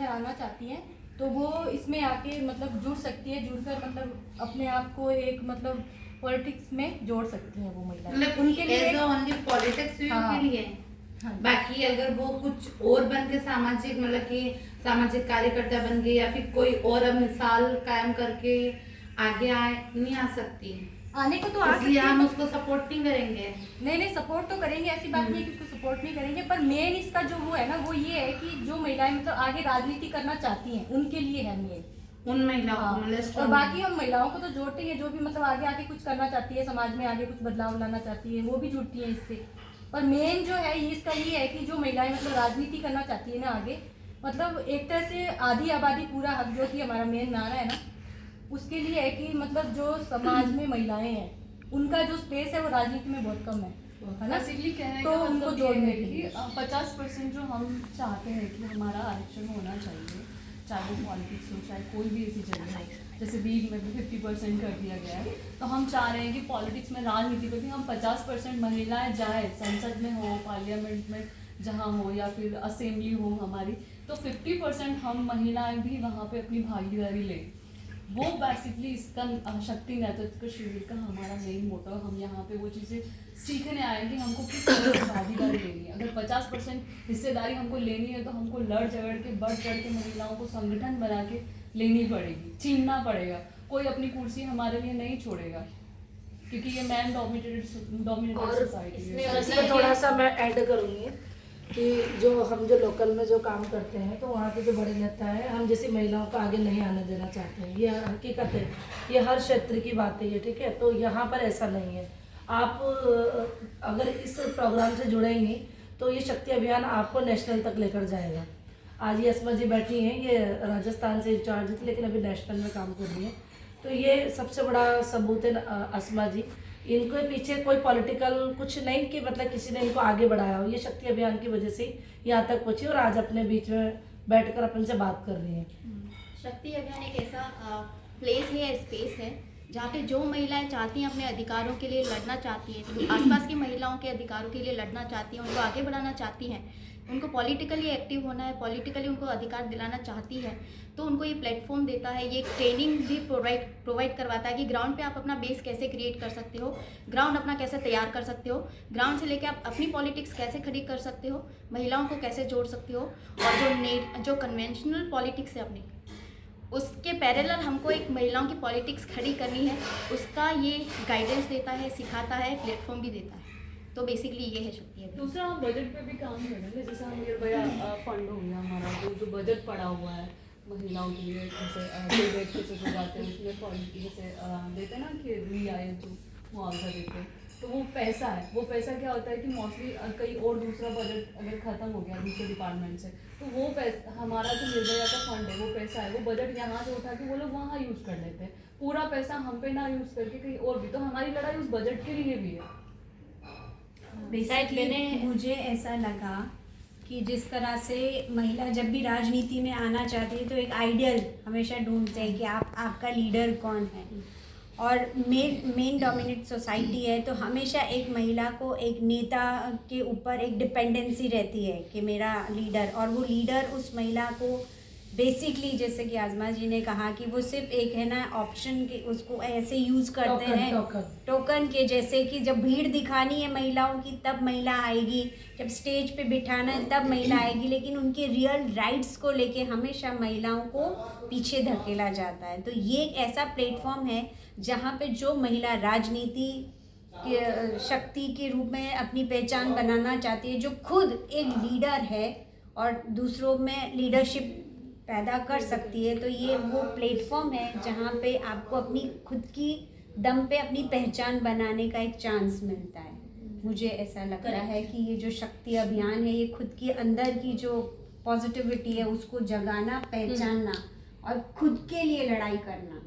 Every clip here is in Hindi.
इधर आना चाहती हैं तो वो इसमें आके मतलब जुड़ सकती है, जुड़कर मतलब अपने आप को एक मतलब पॉलिटिक्स में जोड़ सकती हैं वो महिलाएं। मतलब उनके लिए ओनली पॉलिटिक्स हाँ, के लिए हाँ, बाकी अगर वो कुछ और बन के सामाजिक मतलब कि सामाजिक कार्यकर्ता बन के या फिर कोई और अब मिसाल कायम करके आगे आए, नहीं आ सकती, आने को तो आ सकती इसलिए है। हम उसको सपोर्ट नहीं करेंगे। नहीं सपोर्ट तो करेंगे, ऐसी बात नहीं है कि उसको सपोर्ट नहीं करेंगे, पर मेन इसका जो वो है ना वो ये है कि जो महिलाएं मतलब आगे राजनीति करना चाहती हैं उनके लिए है मेन, उन महिलाओं को हाँ। मतलब और बाकी हम महिलाओं को तो जोड़ते हैं, जो भी मतलब आगे आके कुछ करना चाहती है, समाज में आगे कुछ बदलाव लाना चाहती है वो भी जुड़ती है इससे। पर मेन जो है ये इसका ये है कि जो महिलाएं मतलब राजनीति करना चाहती है ना आगे, मतलब एक तरह से आधी आबादी पूरा हक जो कि हमारा मेन नारा है ना, उसके लिए है कि मतलब जो समाज में महिलाएं हैं उनका जो स्पेस है वो राजनीति में बहुत कम है ना, बेसिकली कहने तो का उनको मतलब ये जोड़ने है के कि लिए 50% जो हम चाहते हैं कि हमारा आरक्षण होना चाहिए, चाहे वो पॉलिटिक्स हो चाहे कोई भी ऐसी जगह हो, जैसे बीच में भी 50% कर दिया गया है, तो हम चाह रहे हैं कि पॉलिटिक्स में राजनीति में भी हम 50% महिलाएं जाए, संसद में हो, पार्लियामेंट में जहाँ हो या फिर असेंबली हो हमारी, तो 50% हम महिलाएं भी वहाँ पे अपनी भागीदारी लें। वो बेसिकली इसका शक्ति नेतृत्व शिविर का हमारा मेन मोटो। हम यहाँ पे वो चीज़ें सीखने आए कि हमको किस तरह से भागीदारी लेनी है। अगर 50% हिस्सेदारी हमको लेनी है तो हमको लड़ झगड़ के बढ़ चढ़ के महिलाओं को संगठन बना के लेनी पड़ेगी, छीनना पड़ेगा। कोई अपनी कुर्सी हमारे लिए नहीं छोड़ेगा क्योंकि ये मैन डोमिनेटेड सोसाइटी है। इसमें थोड़ा सा मैं ऐड करूँगी कि हम जो लोकल में जो काम करते हैं तो वहाँ के जो बड़े नेता हैं, हम जैसी महिलाओं को आगे नहीं आने देना चाहते हैं। ये हकीकत है, ये हर क्षेत्र की बात है ये, ठीक है। तो यहाँ पर ऐसा नहीं है। आप अगर इस प्रोग्राम से जुड़ेंगी तो ये शक्ति अभियान आपको नेशनल तक लेकर जाएगा। आज ये अस्मा जी बैठी हैं, ये राजस्थान से इंचार्ज थी लेकिन अभी नेशनल में काम कर रही हैं। तो ये सबसे बड़ा सबूत है अस्मा जी। इनके पीछे कोई पॉलिटिकल कुछ नहीं कि मतलब किसी ने इनको आगे बढ़ाया हो, ये शक्ति अभियान की वजह से यहाँ तक पहुँची और आज अपने बीच में बैठकर अपन से बात कर रही हैं। शक्ति अभियान एक ऐसा प्लेस है, स्पेस है जहाँ पे जो महिलाएं चाहती हैं अपने अधिकारों के लिए लड़ना चाहती हैं, तो आसपास की महिलाओं के अधिकारों के लिए लड़ना चाहती हैं, उनको आगे बढ़ाना चाहती हैं, उनको पॉलिटिकली एक्टिव होना है, पॉलिटिकली उनको अधिकार दिलाना चाहती है, तो उनको ये प्लेटफॉर्म देता है। ये ट्रेनिंग भी प्रोवाइड करवाता है कि ग्राउंड पे आप अपना बेस कैसे क्रिएट कर सकते हो, ग्राउंड अपना कैसे तैयार कर सकते हो, ग्राउंड से लेके आप अपनी पॉलिटिक्स कैसे खड़ी कर सकते हो, महिलाओं को कैसे जोड़ सकते हो, और जो कन्वेंशनल पॉलिटिक्स है अपनी उसके पैरेलल हमको एक महिलाओं की पॉलिटिक्स खड़ी करनी है, उसका ये गाइडेंस देता है, सिखाता है, प्लेटफॉर्म भी देता है। तो बेसिकली ये है शक्ति अभियान। दूसरा हम बजट पे भी काम कर रहे हैं, जैसे हम निर्भया फंड हो गया हमारा, जो बजट पड़ा हुआ है महिलाओं के लिए, जैसे केसेस हो जाते हैं उसमें फंड जैसे देते हैं ना कि रियायत जो मुआवजा देते हैं, तो वो पैसा है। वो पैसा क्या होता है कि मोस्टली कहीं और दूसरा बजट अगर ख़त्म हो गया दूसरे डिपार्टमेंट से, तो वो पैसा हमारा जो निर्भया का फंड है, वो पैसा है, वो बजट यहाँ से उठा के वो लोग वहाँ यूज़ कर लेते हैं। पूरा पैसा हम पे ना यूज़ करके कहीं और भी, तो हमारी लड़ाई उस बजट के लिए भी है। बेसिकली मुझे ऐसा लगा कि जिस तरह से महिला जब भी राजनीति में आना चाहती है तो एक आइडियल हमेशा ढूंढते हैं कि आपका लीडर कौन है, और मेन डोमिनेट सोसाइटी है तो हमेशा एक महिला को एक नेता के ऊपर एक डिपेंडेंसी रहती है कि मेरा लीडर, और वो लीडर उस महिला को बेसिकली जैसे कि आज़मा जी ने कहा कि वो सिर्फ एक है ना ऑप्शन के, उसको ऐसे यूज़ करते हैं टोकन के, जैसे कि जब भीड़ दिखानी है महिलाओं की तब महिला आएगी, जब स्टेज पे बिठाना है तब महिला आएगी, लेकिन उनके रियल राइट्स को लेके हमेशा महिलाओं को पीछे धकेला जाता है। तो ये एक ऐसा प्लेटफॉर्म है जहाँ पे जो महिला राजनीति के शक्ति के रूप में अपनी पहचान बनाना चाहती है, जो खुद एक लीडर है और दूसरों में लीडरशिप पैदा कर सकती है, तो ये वो प्लेटफॉर्म है जहाँ पे आपको अपनी खुद की दम पे अपनी पहचान बनाने का एक चांस मिलता है। मुझे ऐसा लग रहा है कि ये जो शक्ति अभियान है ये खुद के अंदर की जो पॉजिटिविटी है उसको जगाना, पहचानना और खुद के लिए लड़ाई करना,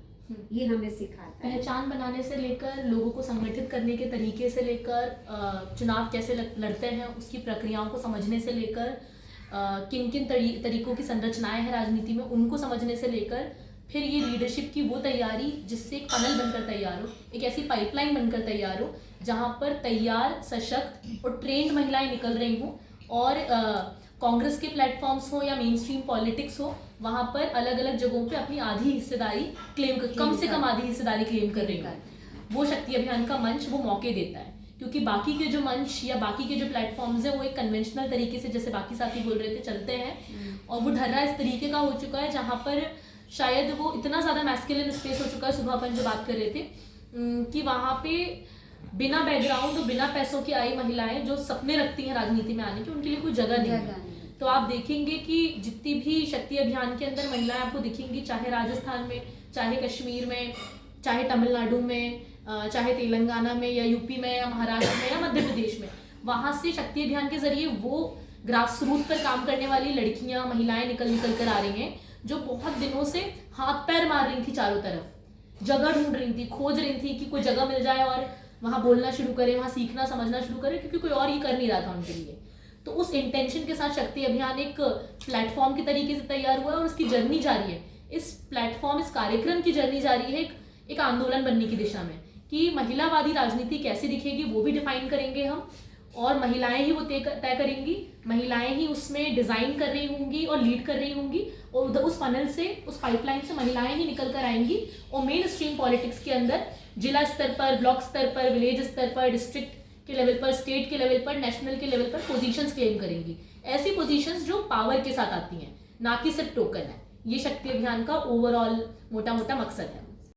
ये हमें सिखाता है। पहचान बनाने से लेकर लोगों को संगठित करने के तरीके से लेकर चुनाव कैसे लड़ते हैं उसकी प्रक्रियाओं को समझने से लेकर किन किन तरीकों की संरचनाएं हैं राजनीति में उनको समझने से लेकर फिर ये लीडरशिप की वो तैयारी जिससे एक फनल बनकर तैयार हो, एक ऐसी पाइपलाइन बनकर तैयार हो जहाँ पर तैयार, सशक्त और ट्रेंड महिलाएं निकल रही हों और कांग्रेस के प्लेटफॉर्म्स हो या मेन स्ट्रीम पॉलिटिक्स हो, वहां पर अलग अलग जगहों पे अपनी आधी हिस्सेदारी कम से कम आधी हिस्सेदारी क्लेम कर रही है। वो शक्ति अभियान का मंच वो मौके देता है, क्योंकि बाकी के जो मंच या बाकी के जो प्लेटफॉर्म्स हैं वो एक कन्वेंशनल तरीके से, जैसे बाकी साथी बोल रहे थे, चलते हैं, और वो ढर्रा इस तरीके का हो चुका है जहाँ पर शायद वो इतना ज़्यादा मैस्कुलिन स्पेस हो चुका है, सुबह अपन जो बात कर रहे थे कि वहाँ पे बिना बैकग्राउंड और बिना पैसों की आई महिलाएं जो सपने रखती हैं राजनीति में आने की, उनके लिए कोई जगह नहीं है। तो आप देखेंगे कि जितनी भी शक्ति अभियान के अंदर महिलाएं आपको दिखेंगी, चाहे राजस्थान में, चाहे कश्मीर में, चाहे तमिलनाडु में, चाहे तेलंगाना में या यूपी में या महाराष्ट्र में या मध्य प्रदेश में, वहाँ से शक्ति अभियान के जरिए वो ग्रास रूट पर काम करने वाली लड़कियां, महिलाएं निकल कर आ रही हैं, जो बहुत दिनों से हाथ पैर मार रही थी, चारों तरफ जगह ढूंढ रही थी, खोज रही थी कि कोई जगह मिल जाए और वहाँ बोलना शुरू करें, वहाँ सीखना समझना शुरू करें, क्योंकि कोई और ये कर नहीं रहा था उनके लिए। तो उस इंटेंशन के साथ शक्ति अभियान एक प्लेटफॉर्म के तरीके से तैयार हुआ है और उसकी जर्नी जारी है। इस प्लेटफॉर्म, इस कार्यक्रम की जर्नी जारी है एक आंदोलन बनने की दिशा में, कि महिलावादी राजनीति कैसी दिखेगी वो भी डिफाइन करेंगे हम, और महिलाएं ही वो तय करेंगी, महिलाएं ही उसमें डिजाइन कर रही होंगी और लीड कर रही होंगी, और उस फनल से, उस पाइपलाइन से महिलाएं ही निकल कर आएंगी और मेन स्ट्रीम पॉलिटिक्स के अंदर जिला स्तर पर, ब्लॉक स्तर पर, विलेज स्तर पर, डिस्ट्रिक्ट के लेवल पर, स्टेट के लेवल पर, नेशनल के लेवल पर पोजीशंस क्लेम करेंगी। ऐसी पोजीशंस जो पावर के साथ आती हैं, ना कि सिर्फ टोकन है। ये शक्ति अभियान का ओवरऑल मोटा मोटा मकसद है।